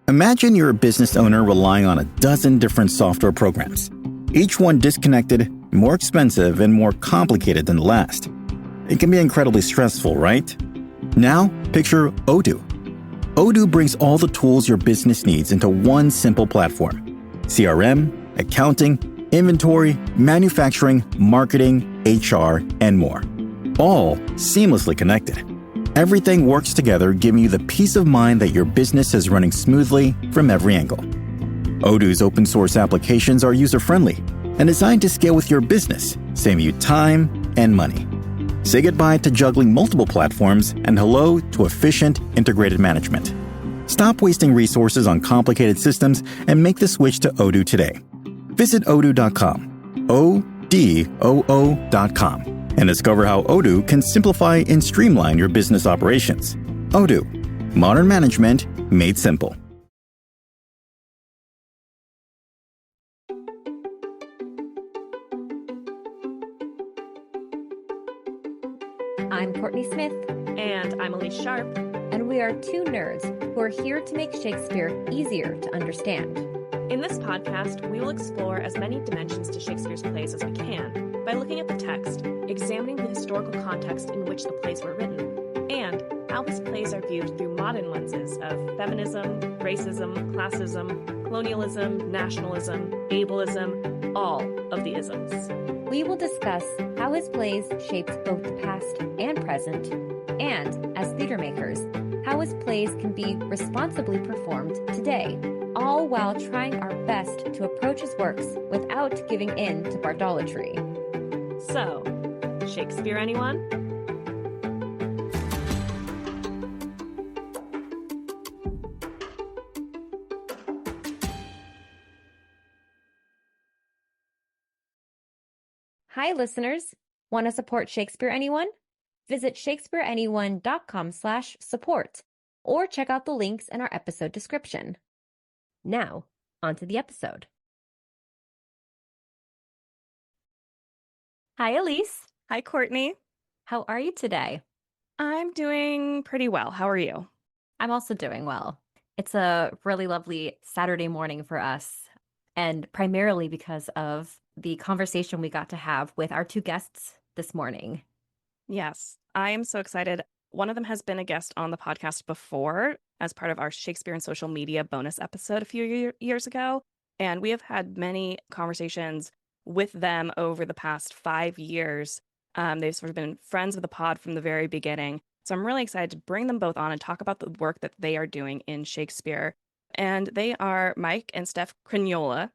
Imagine you're a business owner relying on a dozen different software programs, each one disconnected, more expensive, and more complicated than the last. It can be incredibly stressful, right? Now, picture Odoo. Odoo brings all the tools your business needs into one simple platform. CRM, accounting, inventory, manufacturing, marketing, HR, and more. All seamlessly connected. Everything works together, giving you the peace of mind that your business is running smoothly from every angle. Odoo's open source applications are user-friendly and designed to scale with your business, saving you time and money. Say goodbye to juggling multiple platforms and hello to efficient, integrated management. Stop wasting resources on complicated systems and make the switch to Odoo today. Visit odoo.com, ODOO.com, and discover how Odoo can simplify and streamline your business operations. Odoo, modern management made simple. I'm Courtney Smith. And I'm Elise Sharp. And we are two nerds who are here to make Shakespeare easier to understand. In this podcast, we will explore as many dimensions to Shakespeare's plays as we can by looking at the text, examining the historical context in which the plays were written, and how these plays are viewed through modern lenses of feminism, racism, classism, colonialism, nationalism, ableism, all of the isms. We will discuss how his plays shaped both the past and present, and, as theater makers, how his plays can be responsibly performed today, all while trying our best to approach his works without giving in to bardolatry. So, Shakespeare, anyone? Hi, listeners. Want to support Shakespeare Anyone? Visit shakespeareanyone.com/support or check out the links in our episode description. Now, onto the episode. Hi, Elise. Hi, Courtney. How are you today? I'm doing pretty well. How are you? I'm also doing well. It's a really lovely Saturday morning for us, and primarily because of the conversation we got to have with our two guests this morning. Yes, I am so excited. One of them has been a guest on the podcast before as part of our Shakespeare and social media bonus episode a few years ago. And we have had many conversations with them over the past 5 years. They've sort of been friends of the pod from the very beginning. So I'm really excited to bring them both on and talk about the work that they are doing in Shakespeare. And they are Mike and Steph Crugnola.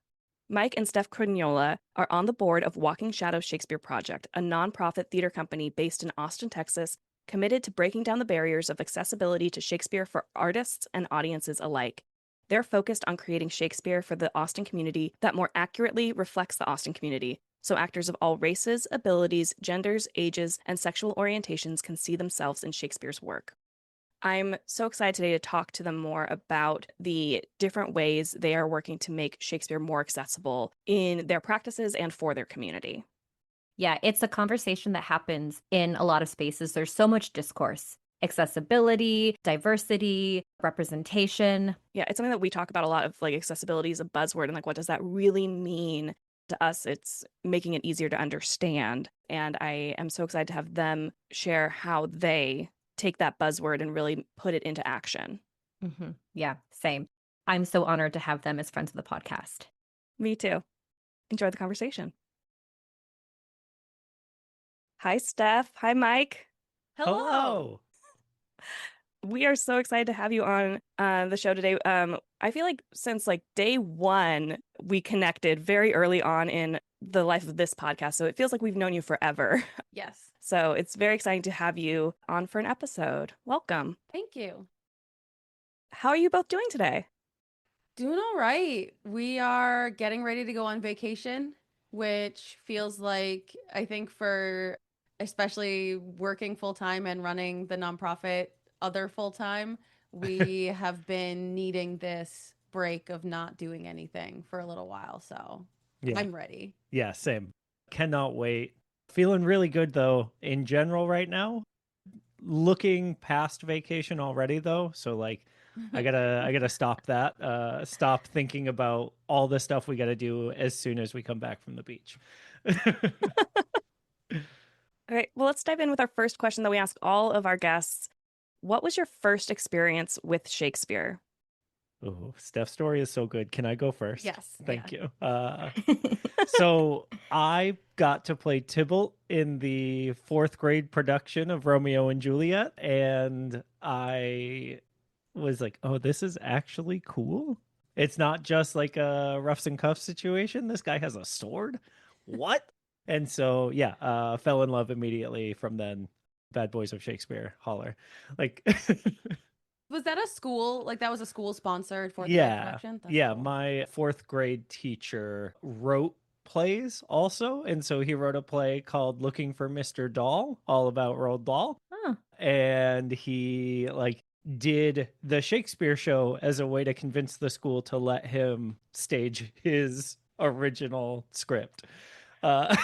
Mike and Steph Crugnola are on the board of Walking Shadows Shakespeare Project, a nonprofit theater company based in Austin, Texas, committed to breaking down the barriers of accessibility to Shakespeare for artists and audiences alike. They're focused on creating Shakespeare for the Austin community that more accurately reflects the Austin community, so actors of all races, abilities, genders, ages, and sexual orientations can see themselves in Shakespeare's work. I'm so excited today to talk to them more about the different ways they are working to make Shakespeare more accessible in their practices and for their community. Yeah, it's a conversation that happens in a lot of spaces. There's so much discourse, accessibility, diversity, representation. Yeah, it's something that we talk about a lot of, like, accessibility is a buzzword and like, what does that really mean to us? It's making it easier to understand. And I am so excited to have them share how they take that buzzword and really put it into action. Mm-hmm. Yeah, same. I'm so honored to have them as friends of the podcast. Me too. Enjoy the conversation. Hi, Steph. Hi, Mike. Hello. We are so excited to have you on the show today. I feel like since like day one, we connected very early on in the life of this podcast. So it feels like we've known you forever. Yes. So it's very exciting to have you on for an episode. Welcome. Thank you. How are you both doing today? Doing all right. We are getting ready to go on vacation, which feels like, I think for especially working full time and running the nonprofit other full time, we have been needing this break of not doing anything for a little while. So Yeah. I'm ready. Yeah, same. Cannot wait. Feeling really good though in general right now. Looking past vacation already though. So like I gotta stop that. Stop thinking about all the stuff we gotta do as soon as we come back from the beach. All right, well, let's dive in with our first question that we ask all of our guests. What was your first experience with Shakespeare? Oh, Steph's story is so good. Can I go first? Yes. Thank you. So I got to play Tybalt in the fourth grade production of Romeo and Juliet, and I was like, oh, this is actually cool. It's not just like a roughs and cuffs situation. This guy has a sword. What? And so, yeah, fell in love immediately from then. Bad Boys of Shakespeare, holler. Like, Was that a school? Like that was a school sponsored fourth grade yeah, production? That's yeah. cool. My fourth grade teacher wrote plays also. And so he wrote a play called Looking for Mr. Doll, all about Roald Dahl. Huh. And he like did the Shakespeare show as a way to convince the school to let him stage his original script. Uh,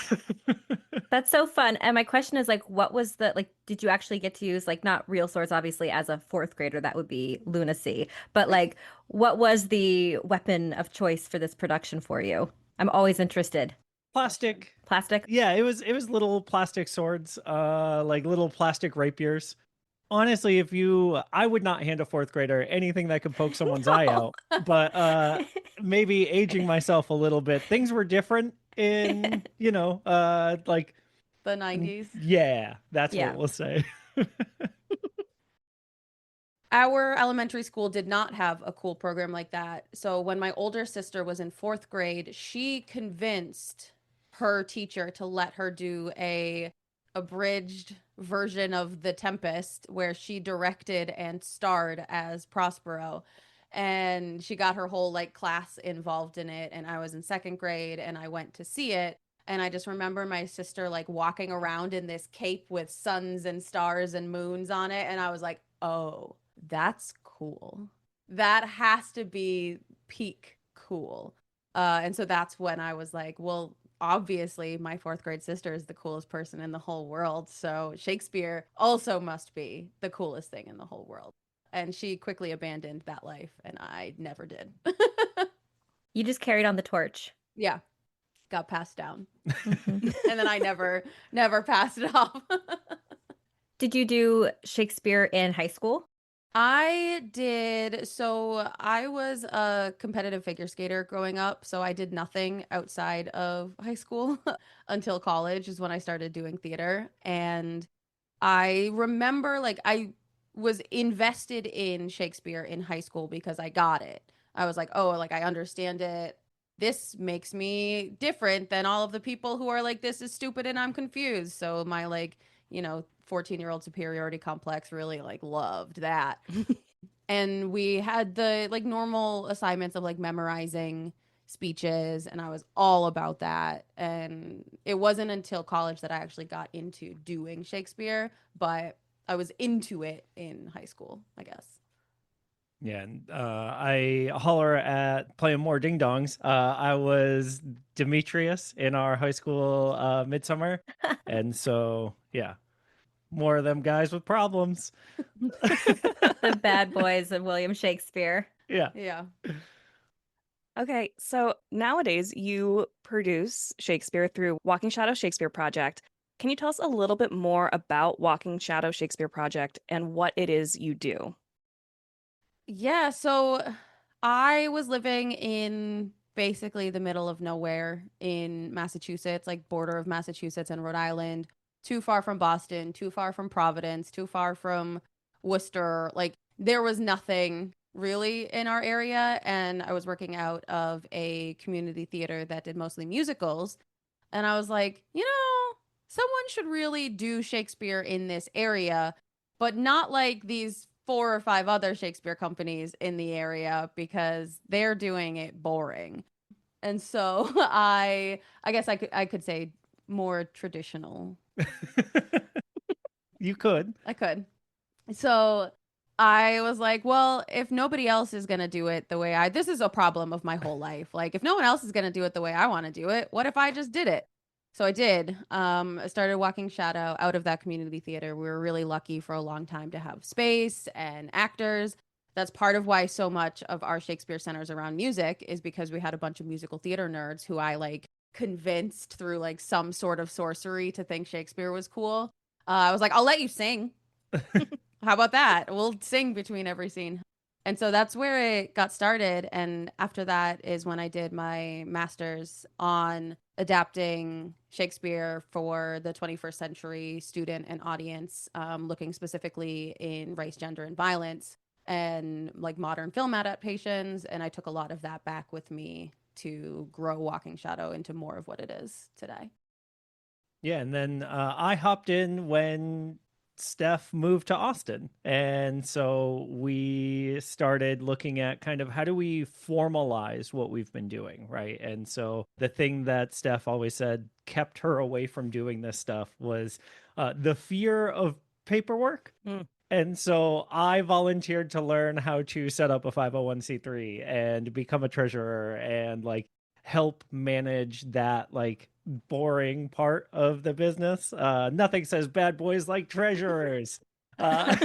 That's so fun. And my question is like, what was the like, did you actually get to use like not real swords, obviously, as a fourth grader, that would be lunacy. But like, what was the weapon of choice for this production for you? I'm always interested. Plastic. Plastic? Yeah, it was little plastic swords, like little plastic rapiers. Honestly, I would not hand a fourth grader anything that could poke someone's eye No. out, but maybe aging myself a little bit, things were different in, like, The 90s. yeah, that's Yeah. what we'll say. Our elementary school did not have a cool program like that. So when my older sister was in fourth grade, she convinced her teacher to let her do a abridged version of The Tempest where she directed and starred as Prospero. And she got her whole like class involved in it. And I was in second grade and I went to see it. And I just remember my sister like walking around in this cape with suns and stars and moons on it. And I was like, oh, that's cool. That has to be peak cool. And so that's when I was like, well, obviously my fourth grade sister is the coolest person in the whole world. So Shakespeare also must be the coolest thing in the whole world. And she quickly abandoned that life, and I never did. You just carried on the torch. Yeah, got passed down. Mhm. And then I never passed it off. Did you do Shakespeare in high school? I did. So I was a competitive figure skater growing up. So I did nothing outside of high school until college is when I started doing theater. And I remember like I was invested in Shakespeare in high school because I got it. I was like, oh, like I understand it. This makes me different than all of the people who are like, this is stupid and I'm confused. So my like, 14-year-old superiority complex really like loved that. And we had the like normal assignments of like memorizing speeches, and I was all about that. And it wasn't until college that I actually got into doing Shakespeare, but I was into it in high school, I guess. Yeah, and I holler at playing more ding dongs. I was Demetrius in our high school midsummer, and so yeah, more of them guys with problems. The bad boys of William Shakespeare. Yeah. Yeah. Okay, so nowadays you produce Shakespeare through Walking Shadow Shakespeare Project. Can you tell us a little bit more about Walking Shadow Shakespeare Project and what it is you do? Yeah, so I was living in basically the middle of nowhere in Massachusetts, like border of Massachusetts and Rhode Island, too far from Boston, too far from Providence, too far from Worcester. Like there was nothing really in our area, and I was working out of a community theater that did mostly musicals, and I was like, someone should really do Shakespeare in this area, but not like these 4 or 5 other Shakespeare companies in the area because they're doing it boring. And so I guess I could say more traditional. You could. I could. So I was like, well, if nobody else is going to do it the way this is a problem of my whole life. Like if no one else is going to do it the way I want to do it, what if I just did it? So I did. I started Walking Shadow out of that community theater. We were really lucky for a long time to have space and actors That's part of why so much of our Shakespeare centers around music is because we had a bunch of musical theater nerds who I like convinced through like some sort of sorcery to think Shakespeare was cool. I was like, I'll let you sing. How about that? We'll sing between every scene. And so that's where it got started. And after that is when I did my master's on adapting Shakespeare for the 21st century student and audience, looking specifically in race, gender, and violence and like modern film adaptations. And I took a lot of that back with me to grow Walking Shadow into more of what it is today. Yeah, and then I hopped in when Steph moved to Austin. And so we started looking at kind of how do we formalize what we've been doing, right? And so the thing that Steph always said kept her away from doing this stuff was the fear of paperwork. And so I volunteered to learn how to set up a 501c3 and become a treasurer and like help manage that like boring part of the business. Nothing says bad boys like treasurers. And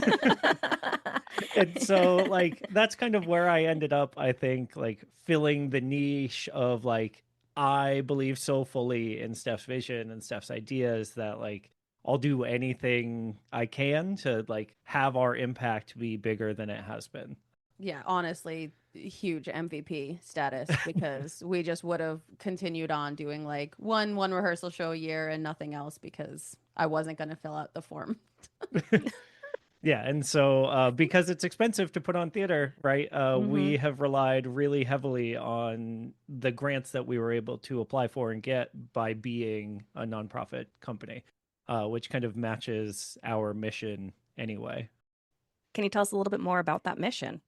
so like that's kind of where I ended up, I think, like filling the niche of like I believe so fully in Steph's vision and Steph's ideas that like I'll do anything I can to like have our impact be bigger than it has been. Yeah, honestly, huge MVP status because we just would have continued on doing like one rehearsal show a year and nothing else because I wasn't going to fill out the form. Yeah, and so because it's expensive to put on theater, right? We have relied really heavily on the grants that we were able to apply for and get by being a nonprofit company, which kind of matches our mission anyway. Can you tell us a little bit more about that mission?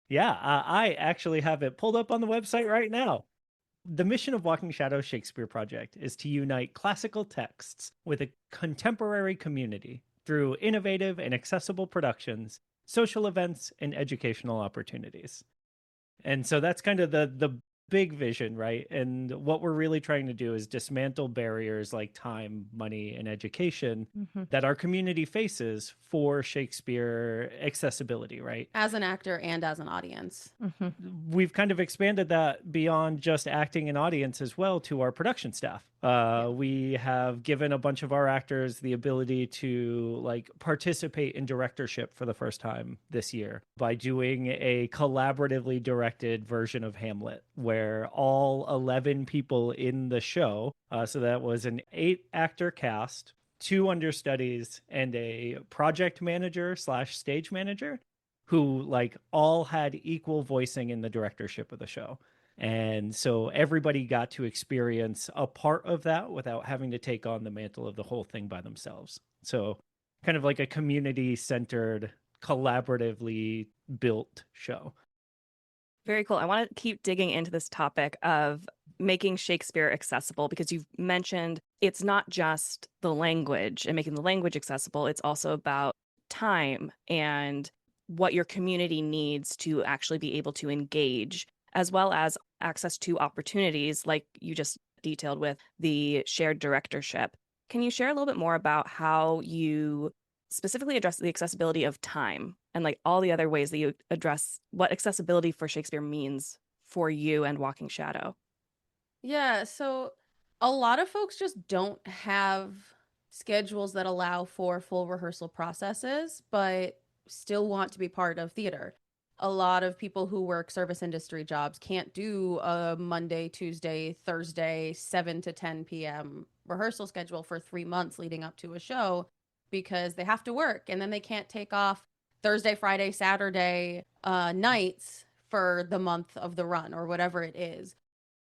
Yeah, I actually have it pulled up on the website right now. The mission of Walking Shadow Shakespeare Project is to unite classical texts with a contemporary community through innovative and accessible productions, social events, and educational opportunities. And so that's kind of the big vision, right? And what we're really trying to do is dismantle barriers like time, money, and education that our community faces for Shakespeare accessibility, right? As an actor and as an audience. We've kind of expanded that beyond just acting and audience as well to our production staff. We have given a bunch of our actors the ability to like participate in directorship for the first time this year by doing a collaboratively directed version of Hamlet where all 11 people in the show, so that was an 8-actor cast, 2 understudies, and a project manager / stage manager who like all had equal voicing in the directorship of the show. And so everybody got to experience a part of that without having to take on the mantle of the whole thing by themselves. So kind of like a community-centered, collaboratively built show. Very cool. I want to keep digging into this topic of making Shakespeare accessible because you've mentioned it's not just the language and making the language accessible. It's also about time and what your community needs to actually be able to engage, as well as access to opportunities like you just detailed with the shared directorship. Can you share a little bit more about how you specifically address the accessibility of time and like all the other ways that you address what accessibility for Shakespeare means for you and Walking Shadow? Yeah, so a lot of folks just don't have schedules that allow for full rehearsal processes, but still want to be part of theater. A lot of people who work service industry jobs can't do a Monday, Tuesday, Thursday, 7 to 10 p.m. rehearsal schedule for 3 months leading up to a show because they have to work and then they can't take off Thursday, Friday, Saturday nights for the month of the run or whatever it is.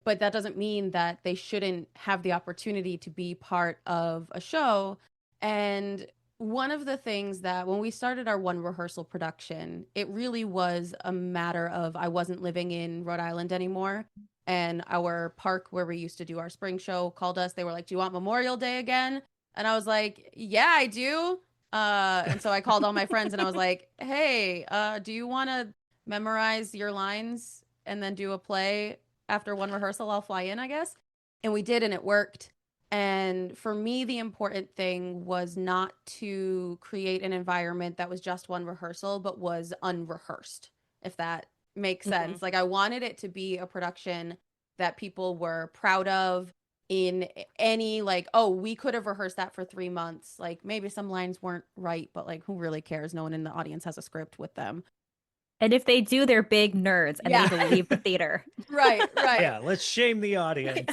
But that doesn't mean that they shouldn't have the opportunity to be part of a show. And one of the things that when we started our one rehearsal production, it really was a matter of I wasn't living in Rhode Island anymore. And our park where we used to do our spring show called us. They were like, "Do you want Memorial Day again?" And I was like, "Yeah, I do." And so I called all my friends and I was like, "Hey, do you want to memorize your lines and then do a play after one rehearsal? I'll fly in, I guess." And we did, and it worked. And for me, the important thing was not to create an environment that was just one rehearsal, but was unrehearsed. if that makes Mhm. sense. Like I wanted it to be a production that people were proud of in any like, oh, we could have rehearsed that for 3 months. Like maybe some lines weren't right, but like who really cares? No one in the audience has a script with them. And if they do, they're big nerds and they Yeah. need to leave the theater. Right, right. Yeah, let's shame the audience.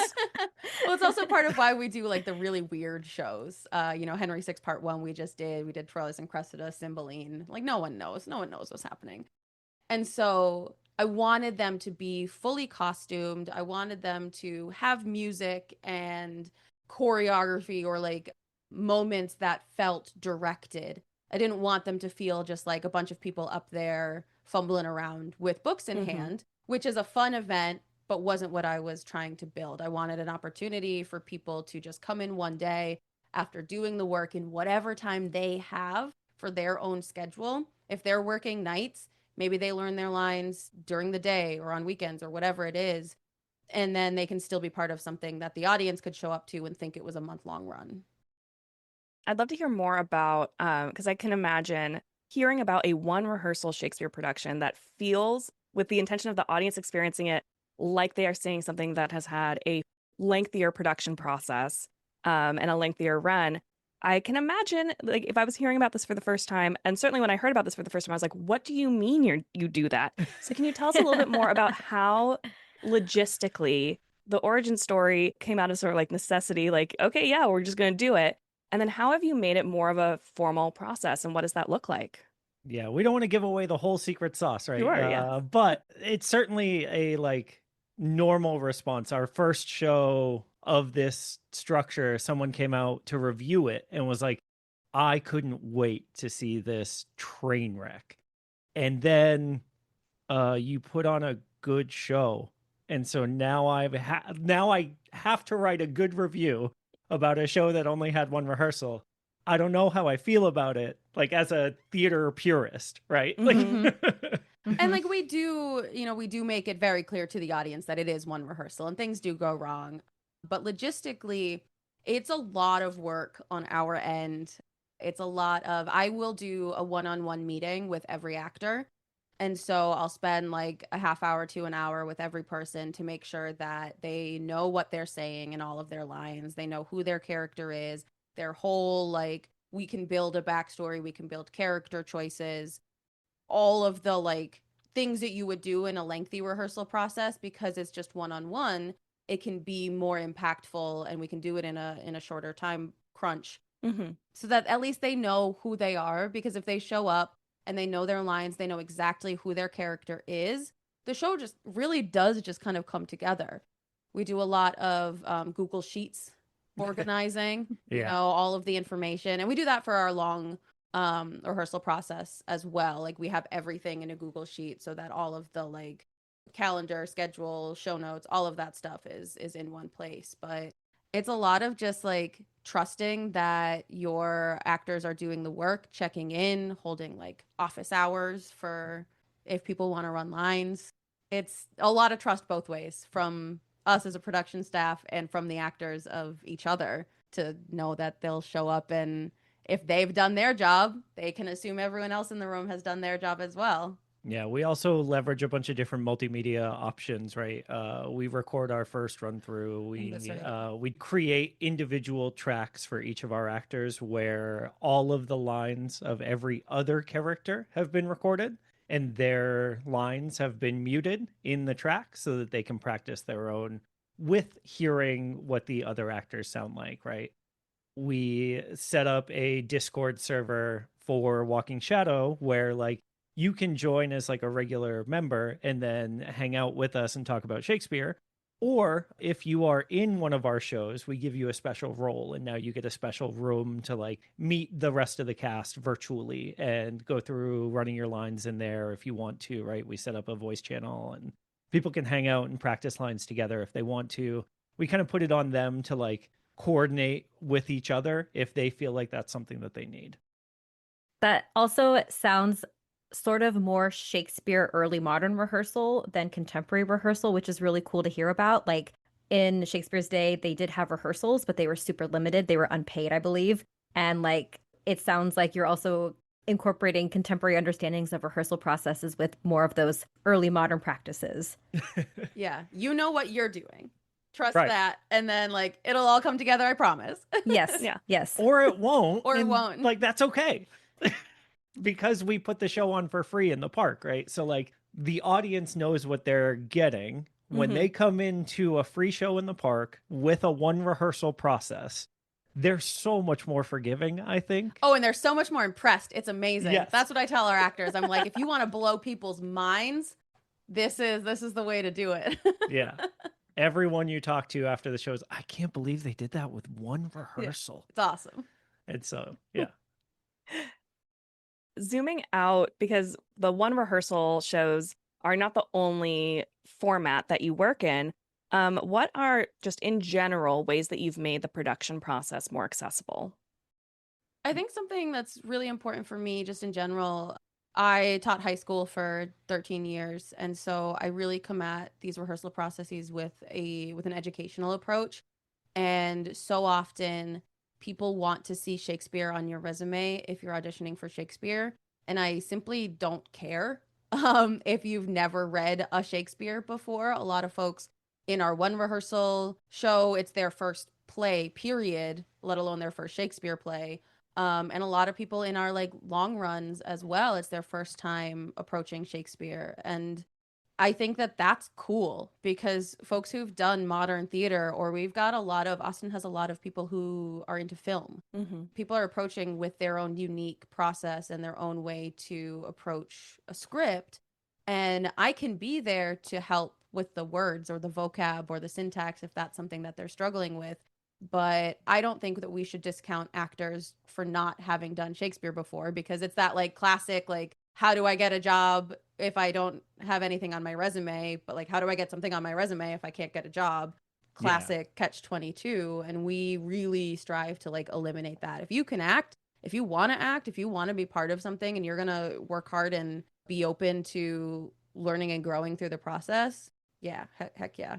Well, it's also part of why we do like the really weird shows. Henry VI Part 1 we did Troilus and Cressida, Cymbeline. Like no one knows. No one knows what's happening. And so I wanted them to be fully costumed. I wanted them to have music and choreography or like moments that felt directed. I didn't want them to feel just like a bunch of people up there fumbling around with books in hand, which is a fun event, but wasn't what I was trying to build. I wanted an opportunity for people to just come in one day after doing the work in whatever time they have for their own schedule. If they're working nights, maybe they learn their lines during the day or on weekends or whatever it is. And then they can still be part of something that the audience could show up to and think it was a month-long run. I'd love to hear more about, because I can imagine hearing about a one rehearsal Shakespeare production that feels, with the intention of the audience experiencing it, like they are seeing something that has had a lengthier production process and a lengthier run. I can imagine, like, if I was hearing about this for the first time, and certainly when I heard about this for the first time, I was like, what do you mean you do that? So can you tell us a little bit more about how logistically the origin story came out of sort of like necessity, like, okay, yeah, we're just going to do it. And then how have you made it more of a formal process and what does that look like? Yeah, we don't want to give away the whole secret sauce, right? Sure, yeah. But it's certainly a like normal response. Our first show of this structure, someone came out to review it and was like, I couldn't wait to see this train wreck. And then you put on a good show. And so now now I have to write a good review about a show that only had one rehearsal. I don't know how I feel about it, like as a theater purist, right? Mhm. And like we do make it very clear to the audience that it is one rehearsal and things do go wrong. But logistically, it's a lot of work on our end. It's a lot of, I will do a one-on-one meeting with every actor. And so I'll spend like a half hour to an hour with every person to make sure that they know what they're saying in all of their lines. They know who their character is, their whole, like, we can build a backstory, we can build character choices, all of the like things that you would do in a lengthy rehearsal process. Because it's just one-on-one, it can be more impactful and we can do it in a shorter time crunch, so that at least they know who they are. Because if they show up and they know their lines, they know exactly who their character is, the show just really does just kind of come together. We do a lot of Google Sheets organizing, Yeah. all of the information. And we do that for our long rehearsal process as well. Like we have everything in a Google Sheet so that all of the like calendar, schedule, show notes, all of that stuff is in one place. But it's a lot of just like trusting that your actors are doing the work, checking in, holding like office hours for if people want to run lines. It's a lot of trust both ways, from us as a production staff and from the actors of each other, to know that they'll show up, and if they've done their job, they can assume everyone else in the room has done their job as well. Yeah, we also leverage a bunch of different multimedia options, right? We record our first run through. That's right. We create individual tracks for each of our actors where all of the lines of every other character have been recorded and their lines have been muted in the track so that they can practice their own with hearing what the other actors sound like, right? We set up a Discord server for Walking Shadow where like you can join as like a regular member and then hang out with us and talk about Shakespeare. Or if you are in one of our shows, we give you a special role and now you get a special room to like meet the rest of the cast virtually and go through running your lines in there if you want to, right? We set up a voice channel and people can hang out and practice lines together if they want to. We kind of put it on them to like coordinate with each other if they feel like that's something that they need. That also sounds sort of more Shakespeare early modern rehearsal than contemporary rehearsal, which is really cool to hear about. Like in Shakespeare's day, they did have rehearsals, but they were super limited. They were unpaid, I believe. And like it sounds like you're also incorporating contemporary understandings of rehearsal processes with more of those early modern practices. Yeah. You know what you're doing. Trust Right. that. And then like it'll all come together, I promise. Yes. Yeah. Yes. Or it won't. Or it and, won't. Like, that's okay. Because we put the show on for free in the park, right? So, like, the audience knows what they're getting. When they come into a free show in the park with a one rehearsal process, they're so much more forgiving, I think. Oh, and they're so much more impressed. It's amazing. Yes. That's what I tell our actors. I'm like, if you want to blow people's minds, this is the way to do it. Yeah. Everyone you talk to after the show is, I can't believe they did that with one rehearsal. It's awesome. And so, yeah. Zooming out, because the one rehearsal shows are not the only format that you work in. What are just in general ways that you've made the production process more accessible? I think something that's really important for me, just in general, I taught high school for 13 years, and so I really come at these rehearsal processes with an educational approach. And so often people want to see Shakespeare on your resume if you're auditioning for Shakespeare, and I simply don't care. If you've never read a Shakespeare before, a lot of folks in our one rehearsal show, it's their first play, period, let alone their first Shakespeare play. And a lot of people in our like long runs as well, it's their first time approaching Shakespeare. And I think that that's cool because folks who've done modern theater, or Austin has a lot of people who are into film. People are approaching with their own unique process and their own way to approach a script. And I can be there to help with the words or the vocab or the syntax if that's something that they're struggling with. But I don't think that we should discount actors for not having done Shakespeare before, because it's that like classic, like, how do I get a job if I don't have anything on my resume? But like, how do I get something on my resume if I can't get a job? Classic catch-22. And we really strive to like eliminate that. If you can act, if you want to act, if you want to be part of something and you're going to work hard and be open to learning and growing through the process, yeah, heck yeah.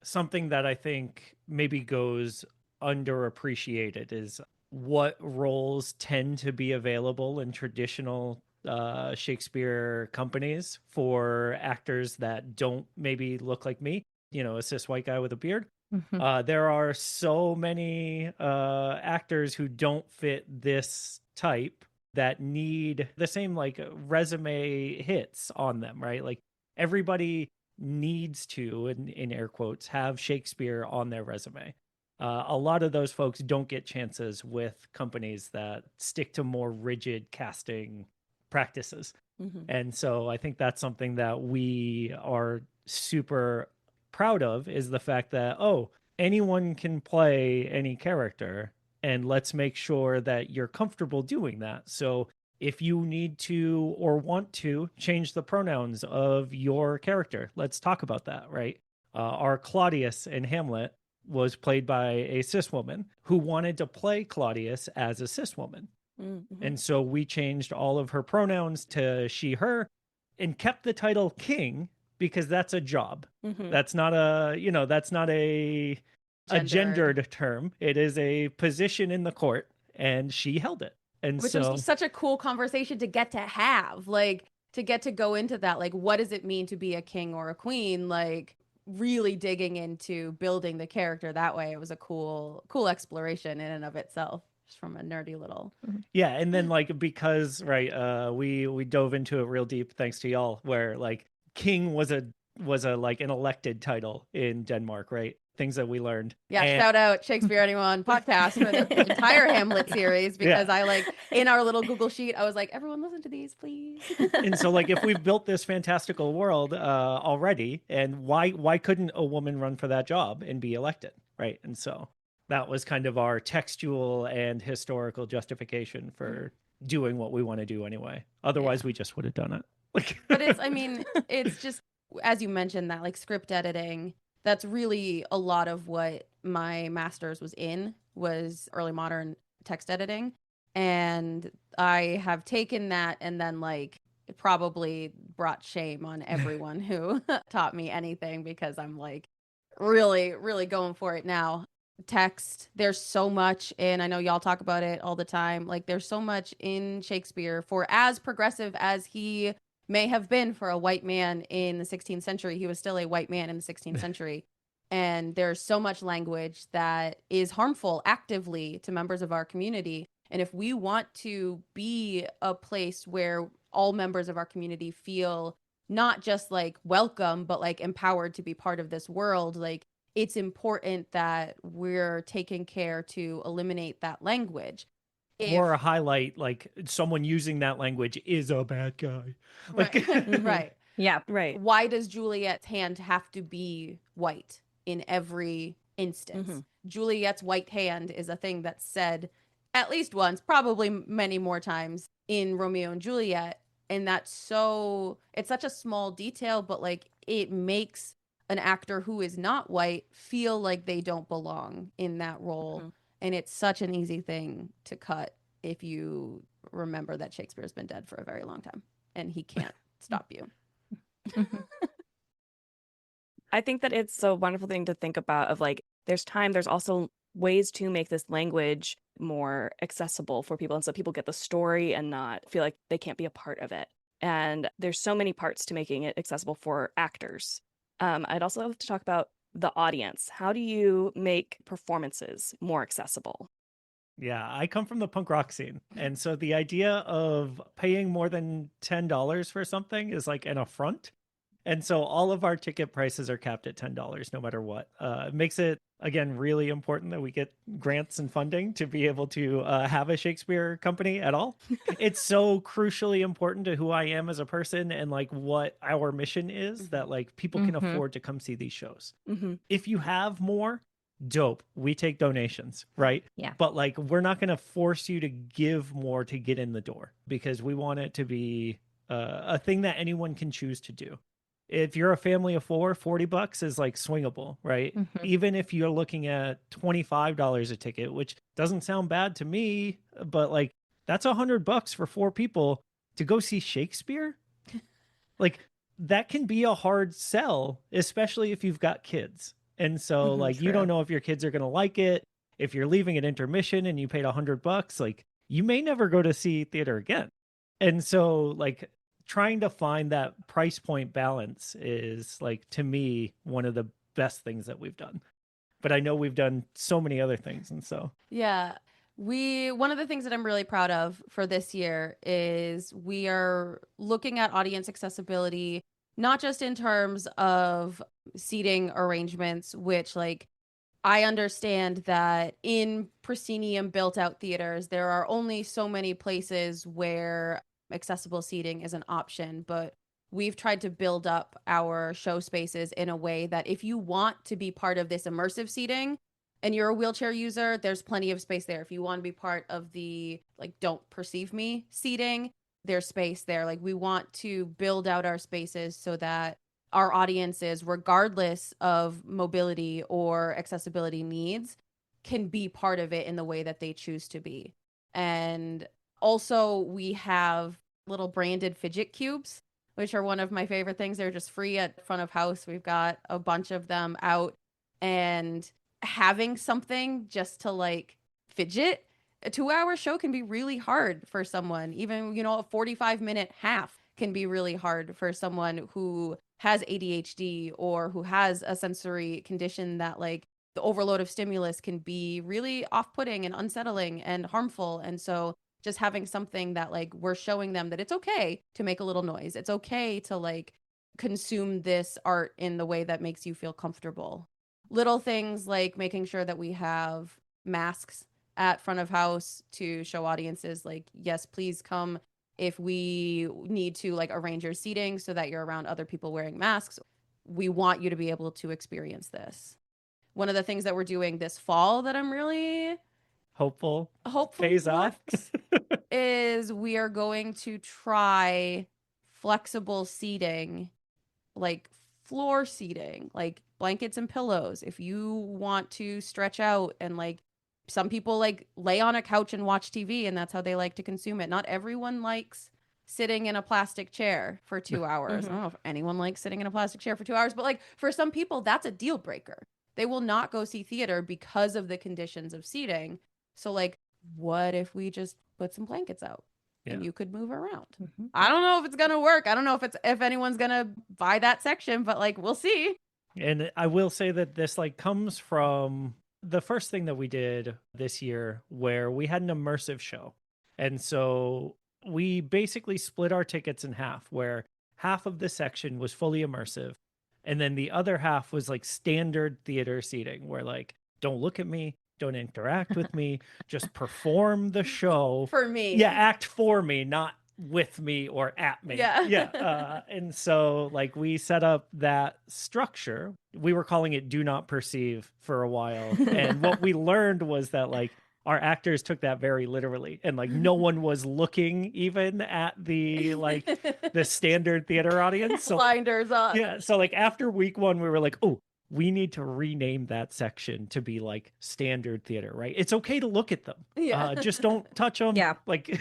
Something that I think maybe goes underappreciated is what roles tend to be available in traditional Shakespeare companies for actors that don't maybe look like me, a cis white guy with a beard. There are so many actors who don't fit this type that need the same like resume hits on them, right? Like everybody needs to, in air quotes, have Shakespeare on their resume. A lot of those folks don't get chances with companies that stick to more rigid casting practices. And so I think that's something that we are super proud of, is the fact that, anyone can play any character, and let's make sure that you're comfortable doing that. So if you need to or want to change the pronouns of your character, let's talk about that, right? Our Claudius in Hamlet was played by a cis woman who wanted to play Claudius as a cis woman. And so we changed all of her pronouns to she, her, and kept the title king because that's a job. That's not a gendered term. It is a position in the court, and she held it. And Which so was such a cool conversation to get to have, like to get to go into that, like what does it mean to be a king or a queen, like really digging into building the character that way. It was a cool exploration in and of itself, just from a nerdy little. Yeah, and then like because we dove into it real deep thanks to y'all, where like king was a like an elected title in Denmark, right? Things that we learned. Yeah, And shout out Shakespeare Anyone podcast for the entire Hamlet series, because I like in our little Google sheet, I was like, everyone listen to these, please. And so like if we've built this fantastical world already, and why couldn't a woman run for that job and be elected, right? And so that was kind of our textual and historical justification for doing what we want to do anyway. Otherwise, we just would have done it. But it's just, as you mentioned, that like script editing, that's really a lot of what my master's was in, was early modern text editing. And I have taken that and then like probably brought shame on everyone who taught me anything, because I'm like really, really going for it now. text. There's so much, and I know y'all talk about it all the time. Like, there's so much in Shakespeare, for as progressive as he may have been for a white man in the 16th century, he was still a white man in the 16th century. And there's so much language that is harmful actively to members of our community. And if we want to be a place where all members of our community feel not just like welcome, but like empowered to be part of this world, like it's important that we're taking care to eliminate that language. Or a highlight, like someone using that language is a bad guy. Like, right. Right. Yeah. Right. Why does Juliet's hand have to be white in every instance? Juliet's white hand is a thing that's said at least once, probably many more times in Romeo and Juliet. And that's it's such a small detail, but like it makes an actor who is not white feel like they don't belong in that role. And it's such an easy thing to cut if you remember that Shakespeare's been dead for a very long time and he can't stop you. I think that it's a wonderful thing to think about of like, there's also ways to make this language more accessible for people. And so people get the story and not feel like they can't be a part of it. And there's so many parts to making it accessible for actors. I'd also love to talk about the audience. How do you make performances more accessible? Yeah, I come from the punk rock scene. And so the idea of paying more than $10 for something is like an affront. And so all of our ticket prices are capped at $10 no matter what. It makes it, again, really important that we get grants and funding to be able to have a Shakespeare company at all. It's so crucially important to who I am as a person and like what our mission is that like people can afford to come see these shows. If you have more, dope. We take donations, right? Yeah. But like, we're not going to force you to give more to get in the door because we want it to be a thing that anyone can choose to do. If you're a family of four, $40 is like swingable, right? Even if you're looking at $25 a ticket, which doesn't sound bad to me, but like that's $100 for four people to go see Shakespeare. Like that can be a hard sell, especially if you've got kids. And so like you don't know if your kids are going to like it. If you're leaving at intermission and you paid $100, like you may never go to see theater again. And so like trying to find that price point balance is like, to me, one of the best things that we've done. But I know we've done so many other things. And so, yeah, one of the things that I'm really proud of for this year is we are looking at audience accessibility, not just in terms of seating arrangements, which like I understand that in proscenium built out theaters, there are only so many places where accessible seating is an option, but we've tried to build up our show spaces in a way that if you want to be part of this immersive seating and you're a wheelchair user, there's plenty of space there. If you want to be part of the like don't perceive me seating, there's space there. Like we want to build out our spaces so that our audiences, regardless of mobility or accessibility needs, can be part of it in the way that they choose to be. And also, we have little branded fidget cubes, which are one of my favorite things. They're just free at front of house. We've got a bunch of them out, and having something just to like fidget, a 2-hour show can be really hard for someone. Even, a 45-minute half can be really hard for someone who has ADHD or who has a sensory condition that like the overload of stimulus can be really off-putting and unsettling and harmful. And so just having something that like we're showing them that it's okay to make a little noise. It's okay to like consume this art in the way that makes you feel comfortable. Little things like making sure that we have masks at front of house to show audiences like, yes, please come if we need to like arrange your seating so that you're around other people wearing masks. We want you to be able to experience this. One of the things that we're doing this fall that I'm really hopeful phase off is we are going to try flexible seating, like floor seating, like blankets and pillows. If you want to stretch out, and like some people like lay on a couch and watch TV and that's how they like to consume it. Not everyone likes sitting in a plastic chair for 2 hours. I don't know if anyone likes sitting in a plastic chair for 2 hours, but like for some people that's a deal breaker. they will not go see theater because of the conditions of seating. So like, what if we just put some blankets out and you could move around? I don't know if it's gonna work. I don't know if anyone's gonna buy that section, but like, we'll see. And I will say that this like comes from the first thing that we did this year where we had an immersive show. And so we basically split our tickets in half, where half of the section was fully immersive. And then the other half was like standard theater seating, where like, don't look at me, don't interact with me, just perform the show. For me. Yeah, act for me, not with me or at me. Yeah. And so like we set up that structure. We were calling it do not perceive for a while. And what we learned was that like our actors took that very literally, and like no one was looking even at the like the standard theater audience. So blinders on. yeah, so like after week 1 we were like, oh, we need to rename that section to be like standard theater, right? It's okay to look at them. Yeah. Just don't touch them. Yeah. Like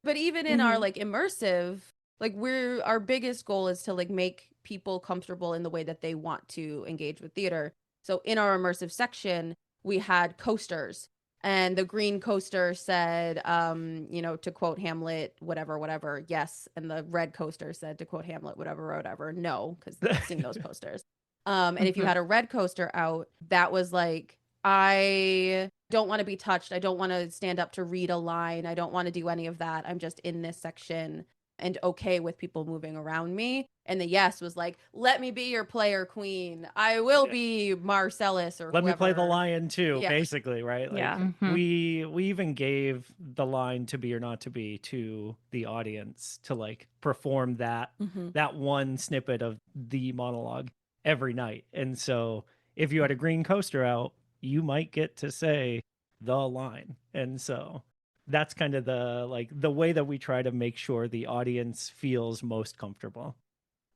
But even in our like immersive, like our biggest goal is to like make people comfortable in the way that they want to engage with theater. So in our immersive section, we had coasters, and the green coaster said, to quote Hamlet, whatever, yes. And the red coaster said, to quote Hamlet, whatever, no, because I've seen those posters. And if you had a red coaster out, that was like, I don't want to be touched. I don't want to stand up to read a line. I don't want to do any of that. I'm just in this section and okay with people moving around me. And the yes was like, let me be your player queen. I will be Marcellus or let whoever. me play the lion too, Yeah. basically, right? Like Yeah. we even gave the line to be or not to be to the audience to like perform that that one snippet of the monologue every night. And so if you had a green coaster out, you might get to say the line. And so that's kind of the way that we try to make sure the audience feels most comfortable.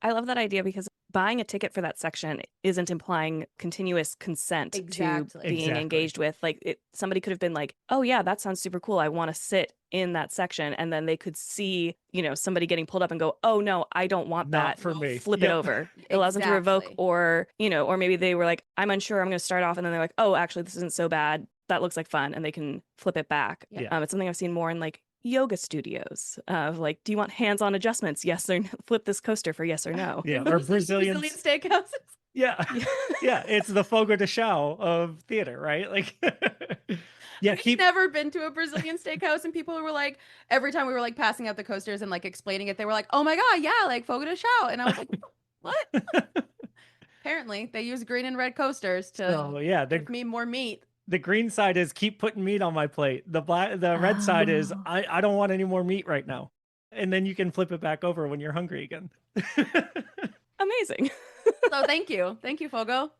I love that idea because buying a ticket for that section isn't implying continuous consent Exactly. to being Exactly. engaged with. Like somebody could have been like, oh yeah, that sounds super cool. I want to sit in that section. And then they could see, somebody getting pulled up and go, oh no, I don't want Not that. for me. Flip Yep. it over. It allows them to revoke, Exactly. or maybe they were like, I'm unsure, I'm going to start off. And then they're like, oh, actually, this isn't so bad. That looks like fun. And they can flip it back. Yeah. It's something I've seen more in like yoga studios of like, do you want hands-on adjustments? Yes or no? Flip this coaster for yes or no. Yeah, or Brazilian steakhouses. Yeah. Yeah, it's the fogo de chão of theater, right? Like yeah, I've never been to a Brazilian steakhouse, and people were like, every time we were like passing out the coasters and like explaining it, they were like, oh my God, yeah, like fogo de chão. And I was like, what? Apparently they use green and red coasters to give me more meat. The green side is keep putting meat on my plate. The red side is I don't want any more meat right now. And then you can flip it back over when you're hungry again. Amazing. So thank you, Fogo.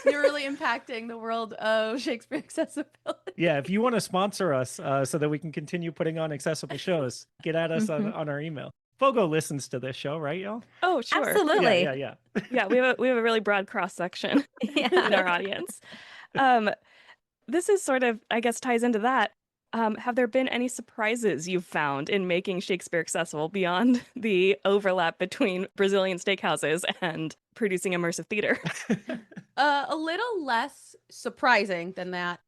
You're really impacting the world of Shakespeare accessibility. Yeah, if you want to sponsor us so that we can continue putting on accessible shows, get at us on our email. Fogo listens to this show, right, y'all? Oh, sure. Absolutely. Yeah. Yeah, we have a really broad cross section in our audience. This is sort of, I guess, ties into that. Have there been any surprises you've found in making Shakespeare accessible beyond the overlap between Brazilian steakhouses and producing immersive theater? A little less surprising than that,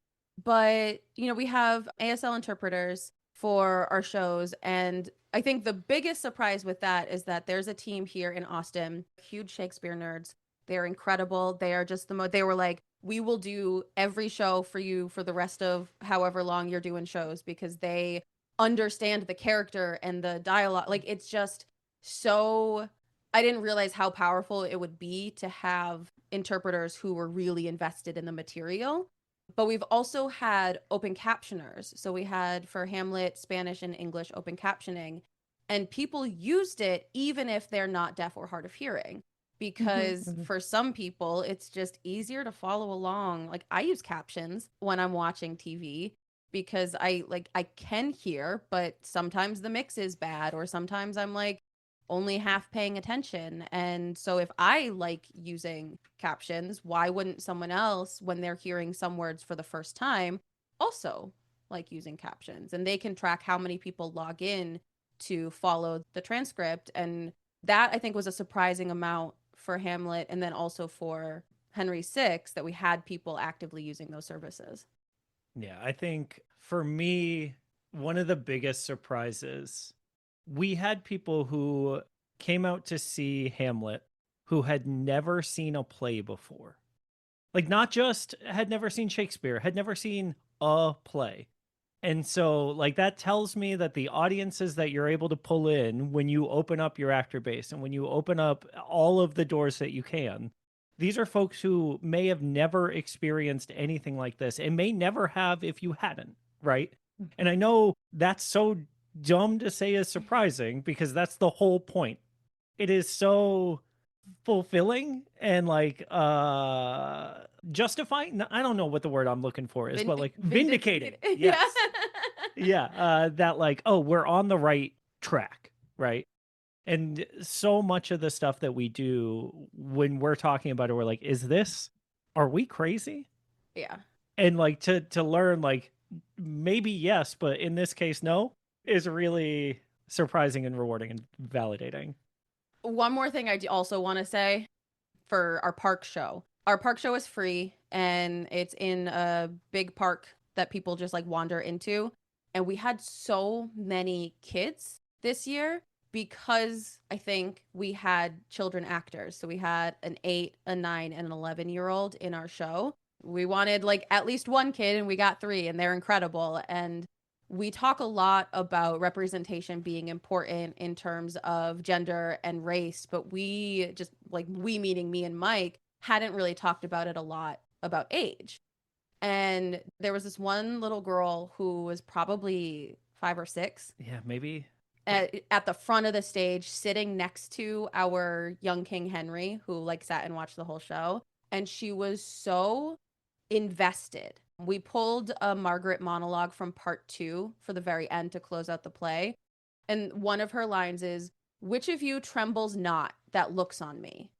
but we have ASL interpreters for our shows, and I think the biggest surprise with that is that there's a team here in Austin, huge Shakespeare nerds. They're incredible. They are just they were like, we will do every show for you for the rest of however long you're doing shows, because they understand the character and the dialogue. Like, it's just so, I didn't realize how powerful it would be to have interpreters who were really invested in the material. But we've also had open captioners. So we had for Hamlet, Spanish and English open captioning, and people used it even if they're not deaf or hard of hearing. Because for some people, it's just easier to follow along. Like, I use captions when I'm watching TV because I can hear, but sometimes the mix is bad, or sometimes I'm like only half paying attention. And so if I like using captions, why wouldn't someone else, when they're hearing some words for the first time, also like using captions? And they can track how many people log in to follow the transcript. And that, I think, was a surprising amount for Hamlet, and then also for Henry VI that we had people actively using those services. Yeah, I think for me, one of the biggest surprises, we had people who came out to see Hamlet who had never seen a play before. Like, not just had never seen Shakespeare, had never seen a play. And so, like, that tells me that the audiences that you're able to pull in when you open up your actor base and when you open up all of the doors that you can, these are folks who may have never experienced anything like this and may never have if you hadn't, right? And I know that's so dumb to say is surprising because that's the whole point. It is so fulfilling and like justifying. I don't know what the word I'm looking for is, but like vindicating. Yes. Yeah. That like, oh, we're on the right track, right? And so much of the stuff that we do when we're talking about it, we're like, are we crazy? Yeah. And like to learn like maybe yes, but in this case no, is really surprising and rewarding and validating. One more thing I also want to say for our park show. Our park show is free and it's in a big park that people just like wander into. And we had so many kids this year because I think we had children actors. So we had an 8, a 9, and an 11-year-old in our show. We wanted like at least one kid and we got 3 and they're incredible. And we talk a lot about representation being important in terms of gender and race, but we just like we meaning me and Mike hadn't really talked about it a lot about age. And there was this one little girl who was probably 5 or 6. Yeah, maybe. At the front of the stage, sitting next to our young King Henry, who like sat and watched the whole show. And she was so invested. We pulled a Margaret monologue from part 2 for the very end to close out the play. And one of her lines is, "Which of you trembles not that looks on me?"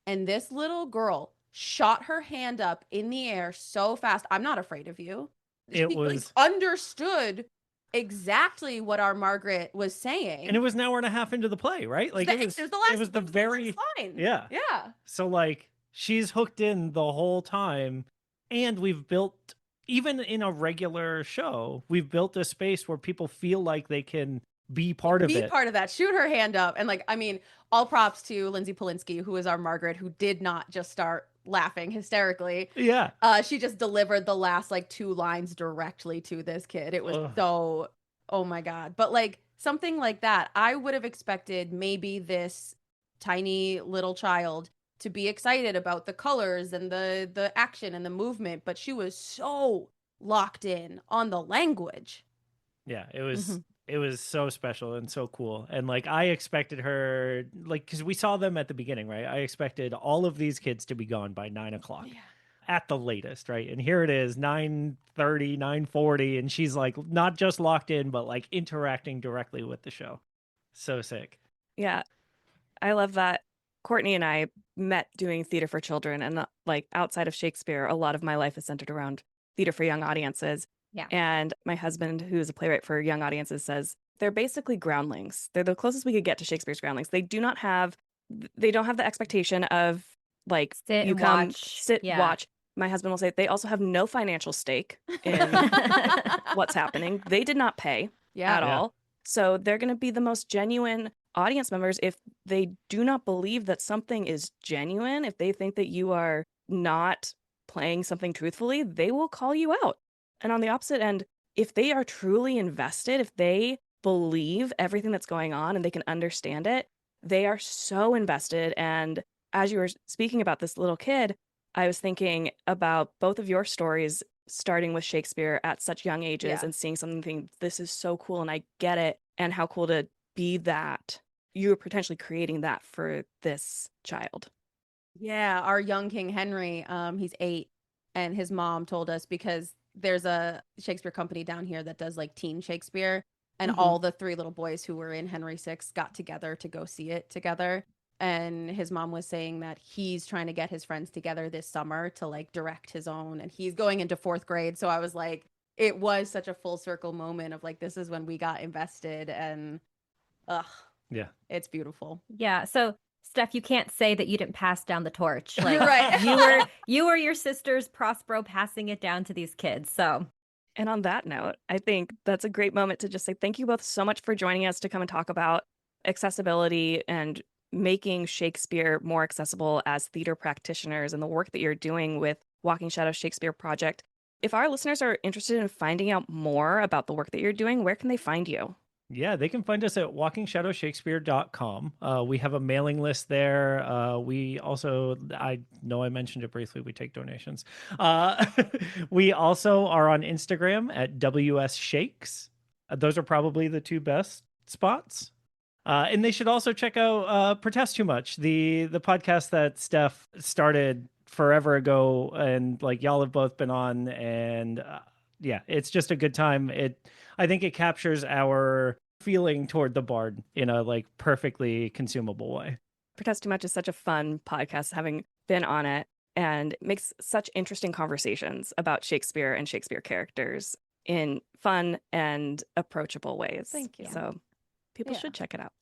And this little girl shot her hand up in the air so fast. "I'm not afraid of you." It She was like, understood exactly what our Margaret was saying. And it was an hour and a half into the play, right? Like it was the very line. Yeah. Yeah. So like she's hooked in the whole time, and we've built, even in a regular show, we've built a space where people feel like they can be part of it. Be part of that. Shoot her hand up. And like, I mean, all props to Lindsay Polinsky, who is our Margaret, who did not just start laughing hysterically. Yeah. She just delivered the last like 2 lines directly to this kid. It was so, oh my God. But like something like that, I would have expected maybe this tiny little child to be excited about the colors and the action and the movement, but she was so locked in on the language. Yeah, it was so special and so cool. And like I expected her, like, because we saw them at the beginning, right? I expected all of these kids to be gone by 9 o'clock. Yeah. At the latest, right? And here it is, 9:30, 9:40, and she's like not just locked in, but like interacting directly with the show. So sick. Yeah, I love that. Courtney and I met doing theater for children, and like outside of Shakespeare, a lot of my life is centered around theater for young audiences. Yeah. And my husband, who's a playwright for young audiences, says they're basically groundlings. They're the closest we could get to Shakespeare's groundlings. They don't have the expectation of like Sit you and come watch. sit Yeah. watch. My husband will say they also have no financial stake in what's happening. They did not pay at all. So they're going to be the most genuine audience members if they do not believe that something is genuine. If they think that you are not playing something truthfully, they will call you out. And on the opposite end, if they are truly invested, if they believe everything that's going on and they can understand it, they are so invested. And as you were speaking about this little kid, I was thinking about both of your stories, starting with Shakespeare at such young ages and seeing something, thinking, this is so cool and I get it. And how cool to be that. You're potentially creating that for this child. Yeah, our young King Henry, he's 8, and his mom told us, because there's a Shakespeare company down here that does like teen Shakespeare, and all the 3 little boys who were in Henry VI got together to go see it together. And his mom was saying that he's trying to get his friends together this summer to like direct his own, and he's going into 4th grade. So I was like, it was such a full circle moment of like, this is when we got invested, and yeah, it's beautiful. Yeah. So Steph, you can't say that you didn't pass down the torch. Like Right. you were your sisters Prospero passing it down to these kids. So And on that note, I think that's a great moment to just say thank you both so much for joining us to come and talk about accessibility and making Shakespeare more accessible as theater practitioners and the work that you're doing with Walking Shadow Shakespeare Project. If our listeners are interested in finding out more about the work that you're doing, where can they find you? Yeah, they can find us at walkingshadowshakespeare.com. We have a mailing list there. We also, I know I mentioned it briefly, we take donations. We also are on Instagram at WS Shakes. Those are probably the two best spots. And they should also check out Protest Too Much, the podcast that Steph started forever ago, and like y'all have both been on, and yeah, it's just a good time. I think it captures our feeling toward the bard in a like perfectly consumable way. Protest Too Much is such a fun podcast, having been on it, and it makes such interesting conversations about Shakespeare and Shakespeare characters in fun and approachable ways. Thank you. So people Yeah. should check it out.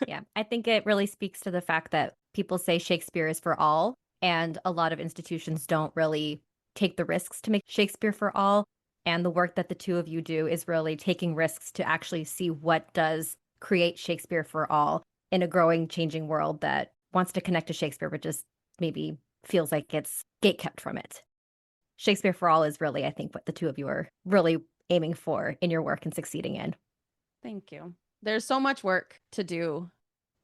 yeah, I think it really speaks to the fact that people say Shakespeare is for all, and a lot of institutions don't really take the risks to make Shakespeare for all. And the work that the two of you do is really taking risks to actually see what does create Shakespeare for all in a growing, changing world that wants to connect to Shakespeare, but just maybe feels like it's gatekept from it. Shakespeare for all is really, I think, what the two of you are really aiming for in your work and succeeding in. Thank you. There's so much work to do,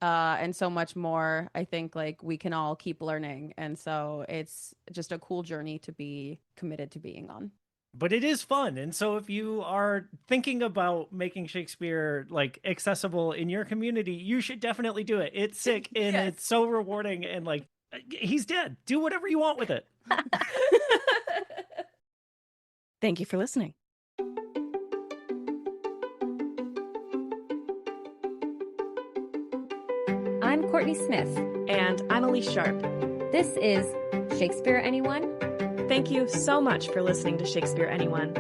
and so much more. I think like we can all keep learning. And so it's just a cool journey to be committed to being on. But it is fun. And so if you are thinking about making Shakespeare like accessible in your community, you should definitely do it. It's sick and Yes. it's so rewarding, and like he's dead. Do whatever you want with it. Thank you for listening. I'm Courtney Smith. And I'm Elise Sharp. This is Shakespeare Anyone? Thank you so much for listening to Shakespeare Anyone.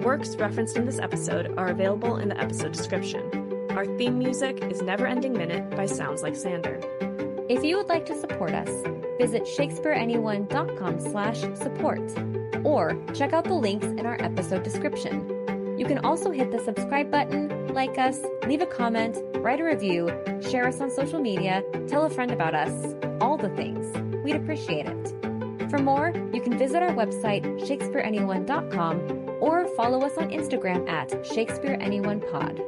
Works referenced in this episode are available in the episode description. Our theme music is Never Ending Minute by Sounds Like Sander. If you would like to support us, visit shakespeareanyone.com/support or check out the links in our episode description. You can also hit the subscribe button, like us, leave a comment, write a review, share us on social media, tell a friend about us, all the things. We'd appreciate it. For more, you can visit our website, shakespeareanyone.com, or follow us on Instagram at shakespeareanyonepod.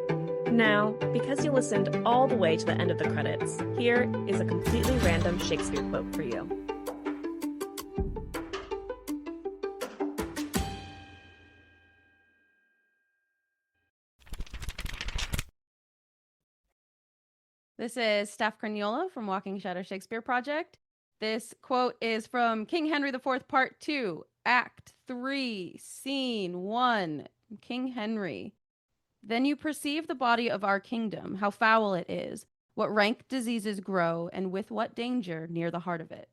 Now, because you listened all the way to the end of the credits, here is a completely random Shakespeare quote for you. This is Steph Crugnola from Walking Shadow Shakespeare Project. This quote is from King Henry IV, Part 2, Act 3, Scene 1. King Henry. Then you perceive the body of our kingdom, how foul it is, what rank diseases grow, and with what danger near the heart of it.